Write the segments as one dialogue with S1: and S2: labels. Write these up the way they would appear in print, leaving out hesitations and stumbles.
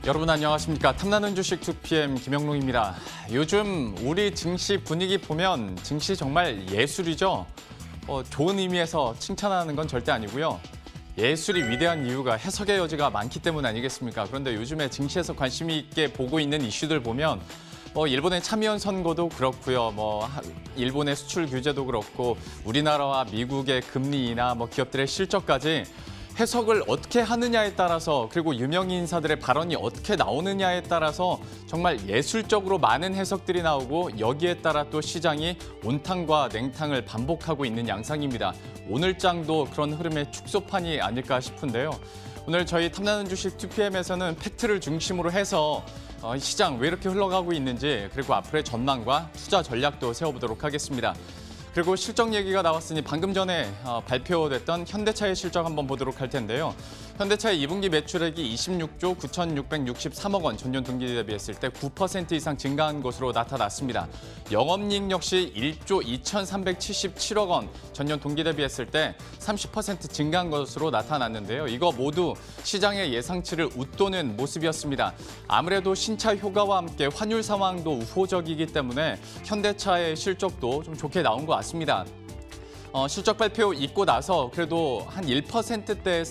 S1: 여러분 안녕하십니까. 탐나는 주식 2PM 김영롱입니다. 요즘 우리 증시 분위기 보면 증시 정말 예술이죠. 좋은 의미에서 칭찬하는 건 절대 아니고요. 예술이 위대한 이유가 해석의 여지가 많기 때문 아니겠습니까? 그런데 요즘에 증시에서 관심 있게 보고 있는 이슈들 보면 일본의 참의원 선거도 그렇고요. 일본의 수출 규제도 그렇고 우리나라와 미국의 금리 인하, 기업들의 실적까지 해석을 어떻게 하느냐에 따라서 그리고 유명 인사들의 발언이 어떻게 나오느냐에 따라서 정말 예술적으로 많은 해석들이 나오고 여기에 따라 또 시장이 온탕과 냉탕을 반복하고 있는 양상입니다. 오늘 장도 그런 흐름의 축소판이 아닐까 싶은데요. 오늘 저희 탐나는 주식 2PM에서는 팩트를 중심으로 해서 시장 왜 이렇게 흘러가고 있는지 그리고 앞으로의 전망과 투자 전략도 세워보도록 하겠습니다. 그리고 실적 얘기가 나왔으니 방금 전에 발표됐던 현대차의 실적 한번 보도록 할 텐데요. 현대차의 2분기 매출액이 26조 9,663억 원, 전년 동기 대비했을 때 9% 이상 증가한 것으로 나타났습니다. 영업이익 역시 1조 2,377억 원, 전년 동기 대비했을 때 30% 증가한 것으로 나타났는데요. 이거 모두 시장의 예상치를 웃도는 모습이었습니다. 아무래도 신차 효과와 함께 환율 상황도 우호적이기 때문에 현대차의 실적도 좀 좋게 나온 것 같습니다. 실적 발표 있고 나서 그래도 한 1%대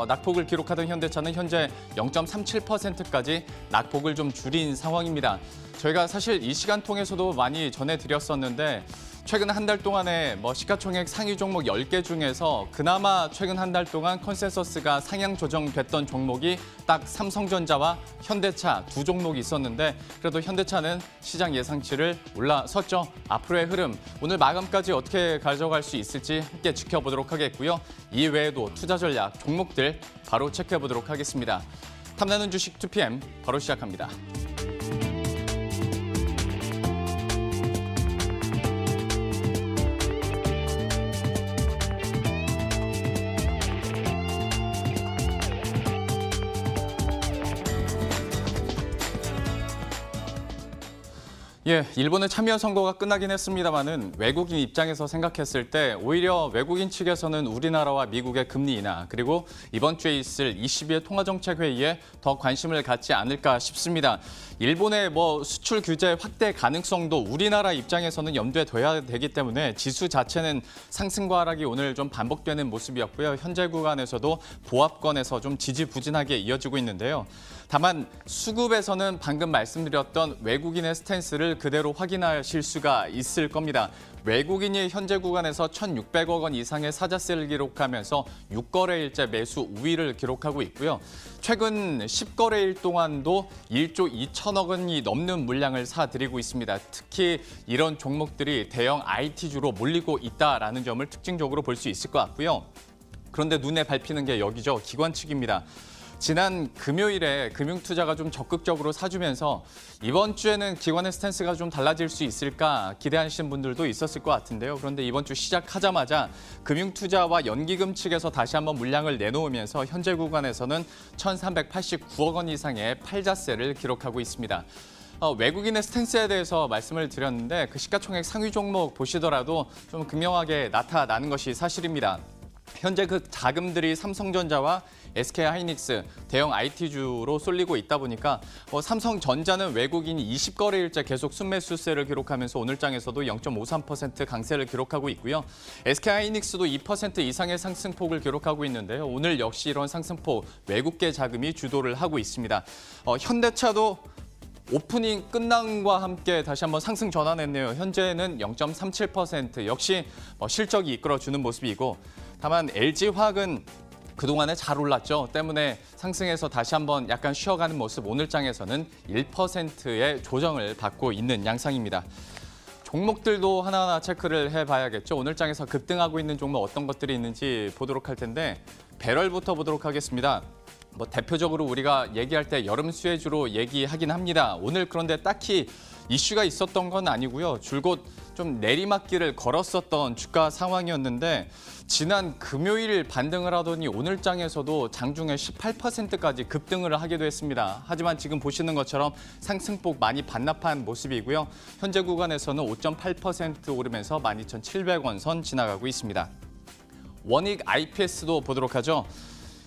S1: 낙폭을 기록하던 현대차는 현재 0.37%까지 낙폭을 좀 줄인 상황입니다. 저희가 사실 이 시간 통해서도 많이 전해드렸었는데 최근 한 달 동안에 시가총액 상위 종목 10개 중에서 그나마 최근 한 달 동안 컨센서스가 상향 조정됐던 종목이 딱 삼성전자와 현대차 두 종목이 있었는데 그래도 현대차는 시장 예상치를 올라섰죠. 앞으로의 흐름, 오늘 마감까지 어떻게 가져갈 수 있을지 함께 지켜보도록 하겠고요. 이 외에도 투자 전략, 종목들 바로 체크해보도록 하겠습니다. 탐나는 주식 2PM 바로 시작합니다. 일본의 참의원 선거가 끝나긴 했습니다만은 외국인 입장에서 생각했을 때 오히려 외국인 측에서는 우리나라와 미국의 금리 인하 그리고 이번 주에 있을 22회 통화정책회의에 더 관심을 갖지 않을까 싶습니다. 일본의 수출 규제 확대 가능성도 우리나라 입장에서는 염두에 둬야 되기 때문에 지수 자체는 상승과 하락이 오늘 좀 반복되는 모습이었고요. 현재 구간에서도 보합권에서 좀 지지부진하게 이어지고 있는데요. 다만 수급에서는 방금 말씀드렸던 외국인의 스탠스를 그대로 확인하실 수가 있을 겁니다. 외국인이 현재 구간에서 1,600억 원 이상의 사자세를 기록하면서 6거래일째 매수 우위를 기록하고 있고요. 최근 10거래일 동안도 1조 2천억 원이 넘는 물량을 사들이고 있습니다. 특히 이런 종목들이 대형 IT주로 몰리고 있다라는 점을 특징적으로 볼 수 있을 것 같고요. 그런데 눈에 밟히는 게 여기죠. 기관 측입니다. 지난 금요일에 금융투자가 좀 적극적으로 사주면서 이번 주에는 기관의 스탠스가 좀 달라질 수 있을까 기대하시는 분들도 있었을 것 같은데요. 그런데 이번 주 시작하자마자 금융투자와 연기금 측에서 다시 한번 물량을 내놓으면서 현재 구간에서는 1,389억 원 이상의 팔자세를 기록하고 있습니다. 외국인의 스탠스에 대해서 말씀을 드렸는데 그 시가총액 상위 종목 보시더라도 좀 극명하게 나타나는 것이 사실입니다. 현재 그 자금들이 삼성전자와 SK하이닉스, 대형 IT주로 쏠리고 있다 보니까 삼성전자는 외국인이 20거래일째 계속 순매수세를 기록하면서 오늘 장에서도 0.53% 강세를 기록하고 있고요. SK하이닉스도 2% 이상의 상승폭을 기록하고 있는데요. 오늘 역시 이런 상승폭 외국계 자금이 주도를 하고 있습니다. 현대차도 오프닝 끝남과 함께 다시 한번 상승 전환했네요. 현재는 0.37% 역시 실적이 이끌어주는 모습이고 다만 LG화학은 그동안에 잘 올랐죠. 때문에 상승해서 다시 한번 약간 쉬어가는 모습 오늘 장에서는 1%의 조정을 받고 있는 양상입니다. 종목들도 하나하나 체크를 해봐야겠죠. 오늘 장에서 급등하고 있는 종목 어떤 것들이 있는지 보도록 할 텐데 배럴부터 보도록 하겠습니다. 대표적으로 우리가 얘기할 때 여름 수혜주로 얘기하긴 합니다. 오늘 그런데 딱히 이슈가 있었던 건 아니고요. 줄곧 좀 내리막길을 걸었었던 주가 상황이었는데 지난 금요일 반등을 하더니 오늘 장에서도 장중에 18%까지 급등을 하기도 했습니다. 하지만 지금 보시는 것처럼 상승폭 많이 반납한 모습이고요. 현재 구간에서는 5.8% 오르면서 12,700원 선 지나가고 있습니다. 원익 IPS도 보도록 하죠.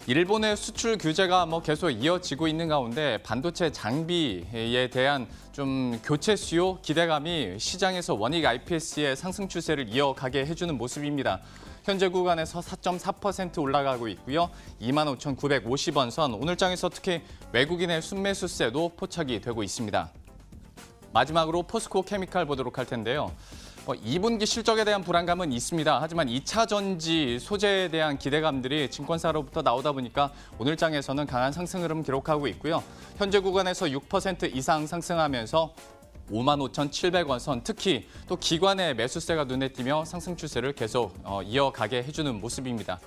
S1: 일본의 수출 규제가 계속 이어지고 있는 가운데 반도체 장비에 대한 좀 교체 수요 기대감이 시장에서 원익 IPS의 상승 추세를 이어가게 해주는 모습입니다. 현재 구간에서 4.4% 올라가고 있고요. 25,950원 선 오늘장에서 특히 외국인의 순매수세도 포착이 되고 있습니다. 마지막으로 포스코 케미칼 보도록 할 텐데요. 2분기 실적에 대한 불안감은 있습니다. 하지만 2차 전지 소재에 대한 기대감들이 증권사로부터 나오다 보니까 오늘장에서는 강한 상승 흐름 기록하고 있고요. 현재 구간에서 6% 이상 상승하면서 55,700원 선, 특히 또 기관의 매수세가 눈에 띄며 상승 추세를 계속 이어가게 해주는 모습입니다.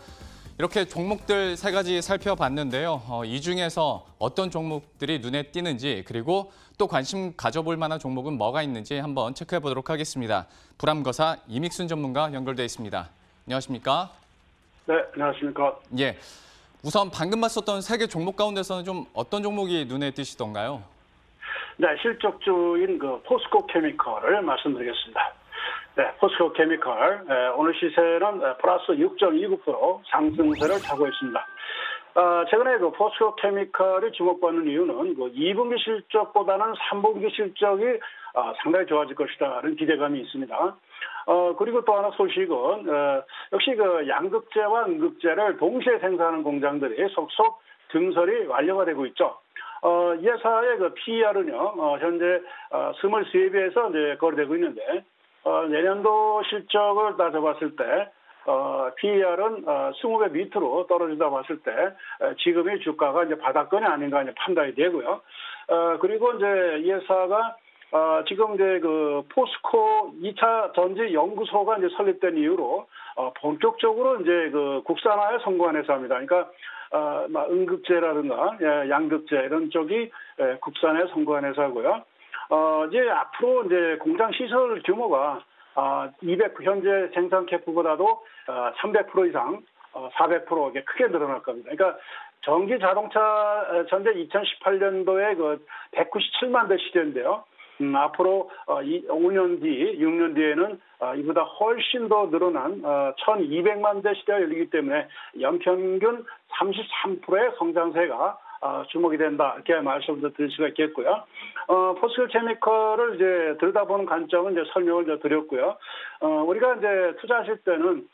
S1: 이렇게 종목들 세 가지 살펴봤는데요. 이 중에서 어떤 종목들이 눈에 띄는지 그리고 또 관심 가져볼 만한 종목은 뭐가 있는지 한번 체크해 보도록 하겠습니다. 불암거사 이믹순 전문가 연결돼 있습니다. 안녕하십니까?
S2: 네, 안녕하십니까?
S1: 예, 우선 방금 봤었던 세 개 종목 가운데서는 좀 어떤 종목이 눈에 띄시던가요?
S2: 네, 실적주인 포스코 케미컬을 말씀드리겠습니다. 네, 포스코 케미컬 오늘 시세는 플러스 6.29% 상승세를 타고 있습니다. 최근에 포스코 케미컬이 주목받는 이유는 2분기 실적보다는 3분기 실적이 상당히 좋아질 것이다라는 기대감이 있습니다. 그리고 또 하나 소식은 역시 양극재와 음극재를 동시에 생산하는 공장들이 속속 증설이 완료가 되고 있죠. 이 회사의 PER은요, 현재 23배에서 이제 거래되고 있는데, 내년도 실적을 따져봤을 때, PER은 20배 밑으로 떨어진다 봤을 때, 지금의 주가가 이제 바닥권이 아닌가 이제 판단이 되고요. 그리고 이제 이 회사가 지금 이제 포스코 2차 전지 연구소가 이제 설립된 이후로 본격적으로 이제 국산화에 성공한 회사입니다. 그러니까 음극재라든가 양극재 이런 쪽이 국산에 성공한 회사고요. 이제 앞으로 이제 공장 시설 규모가 200 현재 생산 캐프보다도 300% 이상 400% 이게 크게 늘어날 겁니다. 그러니까 전기 자동차 전제 2018년도에 197만 대 시대인데요. 앞으로 5년 뒤, 6년 뒤에는 이보다 훨씬 더 늘어난 1200만 대 시대가 열리기 때문에 연평균 33%의 성장세가 주목이 된다. 이렇게 말씀을 드릴 수가 있겠고요. 포스코 케미컬을 이제 들여다보는 관점은 이제 설명을 이제 드렸고요. 우리가 이제 투자하실 때는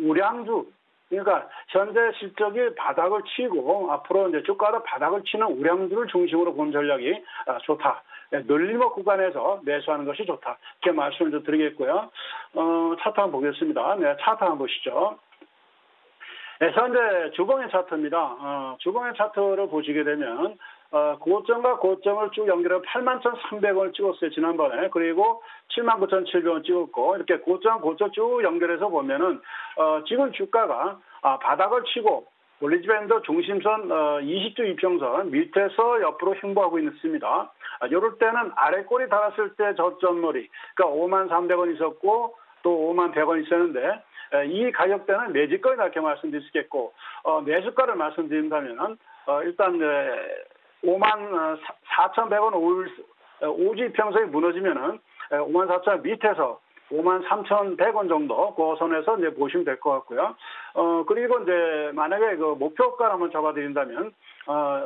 S2: 우량주, 그러니까 현재 실적이 바닥을 치고 앞으로 이제 주가도 바닥을 치는 우량주를 중심으로 본 전략이 좋다. 늘림목 구간에서 매수하는 것이 좋다. 이렇게 말씀을 좀 드리겠고요. 차트 한번 보겠습니다. 네, 차트 한번 보시죠. 네, 현재 주봉의 차트입니다. 주봉의 차트를 보시게 되면 고점과 고점을 쭉 연결해서 81,300원을 찍었어요, 지난번에. 그리고 79,700원 찍었고, 이렇게 고점 쭉 연결해서 보면은 지금 주가가 바닥을 치고 볼리지밴드 중심선 20주 이평선 밑에서 옆으로 횡보하고 있습니다. 이럴 때는 아래 꼬리 달았을 때 저점머리, 그러니까 53,300원 있었고 또 51,100원 있었는데 이 가격대는 매집가를 이렇게 말씀드릴 수 있겠고, 매수가를 말씀드린다면 일단 54,100원 5주 이평선이 무너지면은 54,000원 밑에서 53,100원 정도 그 선에서 이제 보시면 될 것 같고요. 그리고 이제 만약에 목표가를 한번 잡아드린다면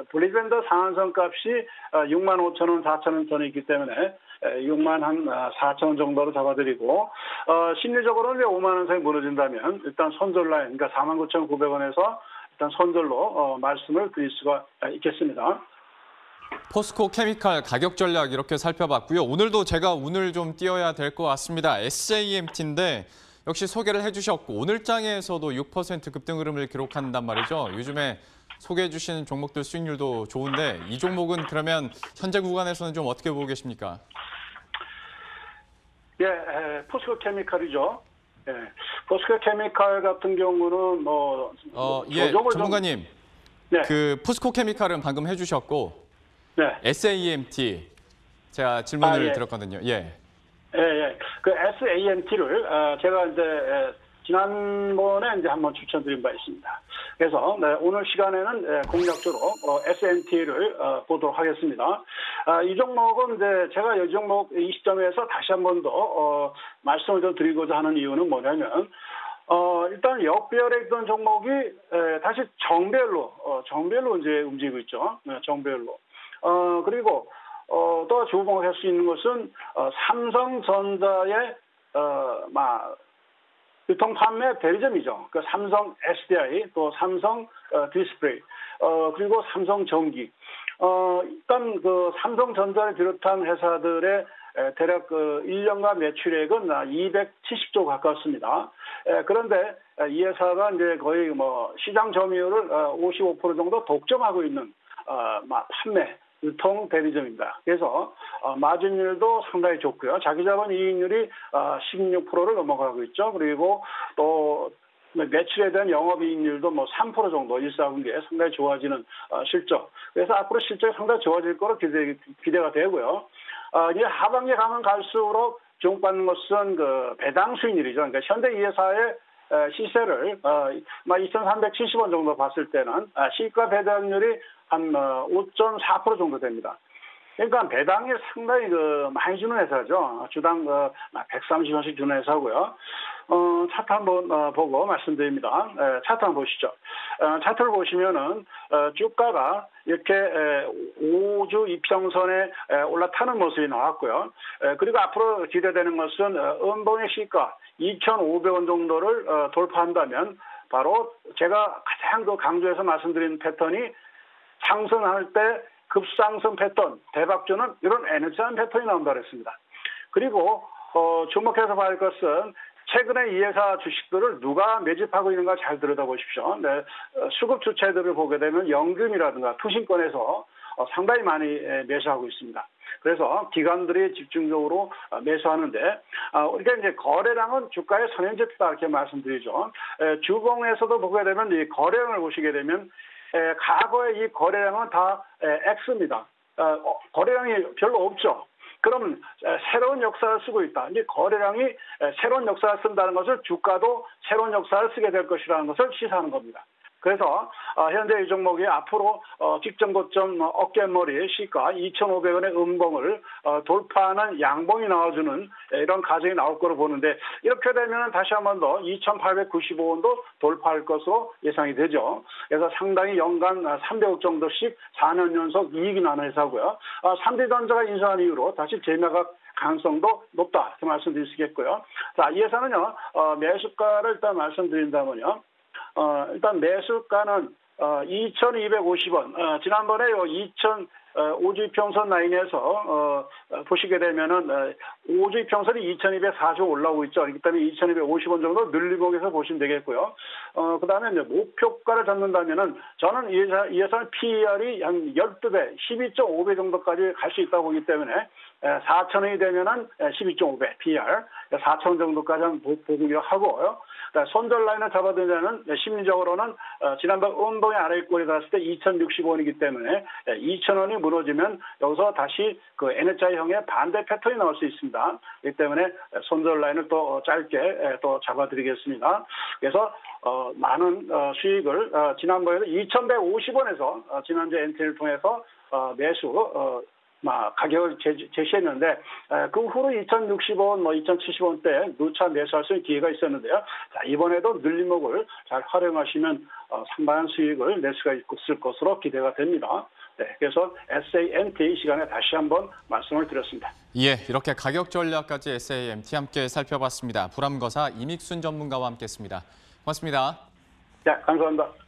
S2: 볼리지밴드 상한선 값이 65,000원, 4,000원 선이 있기 때문에 64,000원 정도로 잡아드리고, 심리적으로는 5만 원 선이 무너진다면 일단 손절 라인, 그러니까 49,900원에서 일단 손절로 말씀을 드릴 수가 있겠습니다.
S1: 포스코 케미칼 가격 전략 이렇게 살펴봤고요. 오늘도 제가 운을 좀 띄어야 될 것 같습니다. SAMT인데 역시 소개를 해주셨고 오늘장에서도 6% 급등 흐름을 기록한단 말이죠. 요즘에 소개해 주시는 종목들 수익률도 좋은데 이 종목은 그러면 현재 구간에서는 좀 어떻게 보고 계십니까?
S2: 예, 포스코 케미칼이죠. 예, 포스코 케미칼 같은 경우는
S1: 예, 전문가님.
S2: 네.
S1: 그 포스코 케미칼은 방금 해주셨고
S2: 네.
S1: SAMT 제가 질문을
S2: 예.
S1: 드렸거든요. 예.
S2: 예. 그 SAMT를 제가 이제 지난번에 이제 한번 추천드린 바 있습니다. 그래서 오늘 시간에는 공략적으로 SMT를 보도록 하겠습니다. 이 종목은 이제 제가 이 종목 이 시점에서 다시 한 번 더 말씀을 좀 드리고자 하는 이유는 뭐냐면 일단 역배열에 있던 종목이 다시 정배열로 이제 움직이고 있죠. 네, 정배열로. 그리고 또 주목할 수 있는 것은 삼성전자의 유통 판매 대리점이죠. 그 삼성 SDI, 또 삼성 디스플레이, 그리고 삼성 전기. 일단 그 삼성전자를 비롯한 회사들의 대략 그 1년간 매출액은 270조 가깝습니다. 그런데 이 회사가 이제 거의 뭐 시장 점유율을 55% 정도 독점하고 있는 판매 유통 대리점입니다. 그래서 마진율도 상당히 좋고요. 자기자본 이익률이 16%를 넘어가고 있죠. 그리고 또 매출에 대한 영업이익률도 뭐 3% 정도 1사분기에 상당히 좋아지는 실적. 그래서 앞으로 실적이 상당히 좋아질 거로 기대가 되고요. 이제 하반기에 가면 갈수록 주목받는 것은 그 배당 수익률이죠. 그러니까 현대 이 회사의 시세를 2,370원 정도 봤을 때는 시가 배당률이 한 5.4% 정도 됩니다. 그러니까 배당이 상당히 많이 주는 회사죠. 주당 130원씩 주는 회사고요. 차트 한번 보고 말씀드립니다. 차트 한번 보시죠. 차트를 보시면은 주가가 이렇게 5주 이평선에 올라타는 모습이 나왔고요. 그리고 앞으로 기대되는 것은 음봉의 시가 2,500원 정도를 돌파한다면 바로 제가 가장 강조해서 말씀드린 패턴이 상승할 때 급상승 패턴, 대박주는 이런 에너지한 패턴이 나온다고 했습니다. 그리고 주목해서 봐야 할 것은 최근에 이 회사 주식들을 누가 매집하고 있는가 잘 들여다보십시오. 네, 수급 주체들을 보게 되면 연금이라든가 투신권에서 상당히 많이 매수하고 있습니다. 그래서 기관들이 집중적으로 매수하는데 우리가 이제 거래량은 주가의 선행지표다 이렇게 말씀드리죠. 주봉에서도 보게 되면 이 거래량을 보시게 되면 과거의 이 거래량은 다 X입니다. 거래량이 별로 없죠. 그러면 새로운 역사를 쓰고 있다. 이 거래량이 새로운 역사를 쓴다는 것을 주가도 새로운 역사를 쓰게 될 것이라는 것을 시사하는 겁니다. 그래서 현재 이 종목이 앞으로 직전 고점 어깨머리 시가 2,500원의 음봉을 돌파하는 양봉이 나와주는 이런 가정이 나올 거로 보는데 이렇게 되면 다시 한 번 더 2,895원도 돌파할 것으로 예상이 되죠. 그래서 상당히 연간 300억 정도씩 4년 연속 이익이 나는 회사고요. 삼성전자가 인수한 이후로 다시 재매각 가능성도 높다 이렇게 말씀드릴 수 있겠고요. 자, 이 회사는요 매수가를 일단 말씀드린다면요. 일단 매수가는 2,250원. 지난번에 5주 평선 라인에서 보시게 되면은 5주 평선이 2,240원 올라오고 있죠. 그렇기 때문에 2,250원 정도 늘리목에서 보시면 되겠고요. 그다음에 이제 목표가를 잡는다면은 저는 이 회사는 PER이 한 12배, 12.5배 정도까지 갈 수 있다고 보기 때문에 4,000원이 되면은 12.5배 PER, 4,000원 정도까지 한번 보기로 하고요. 손절 라인을 잡아두냐는 심리적으로는 지난번 음봉의 아래꼴에 닿았을 때 2,060원이기 때문에 2,000원이 무너지면 여기서 다시 그 NHI형의 반대 패턴이 나올 수 있습니다. 그렇기 때문에 손절 라인을 또 짧게 또 잡아드리겠습니다. 그래서 많은 수익을 지난번에도 2,150원에서 지난주 엔트리를 통해서 매수 가격을 제시했는데 그 후로 2,060원, 2,070원대 누차 매수할 수 있는 기회가 있었는데요. 자, 이번에도 늘림목을 잘 활용하시면 상당한 수익을 낼 수가 있을 것으로 기대가 됩니다. 네, 그래서 SAMT 시간에 다시 한번 말씀을 드렸습니다.
S1: 예, 이렇게 가격 전략까지 SAMT 함께 살펴봤습니다. 불암거사 이믹순 전문가와 함께했습니다. 고맙습니다.
S2: 네, 감사합니다.